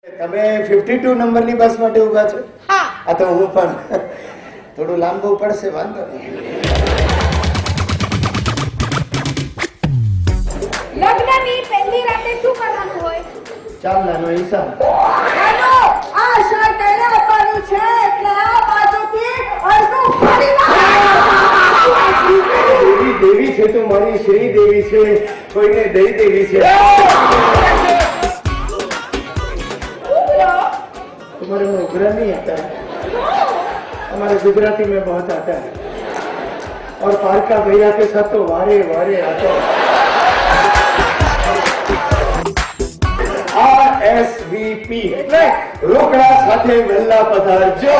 તમે 52 નંબરની બસ માટે ઊભા છો? હા. આ તો હું પણ થોડું લાંબુ પડશે, વાંધો નહીં. લગ્નની પહેલી રાતે શું કરવાનું હોય? ચાંદલાનો હિસાબ. આનો આ શર્ટ એને આપવાનું છે એટલે આ બાજુથી અડધું ફરી દેવી દેવી છે તો મારી શ્રી દેવી છે, કોઈને દઈ દેવી છે. तुम्हारे में उगरा नहीं आता है, हमारे गुजराती में बहुत आता है और पारका भैया के साथ तो वारे वारे आता है. RSVP એટલે રોકડા સાથે વહેલા પધારજો.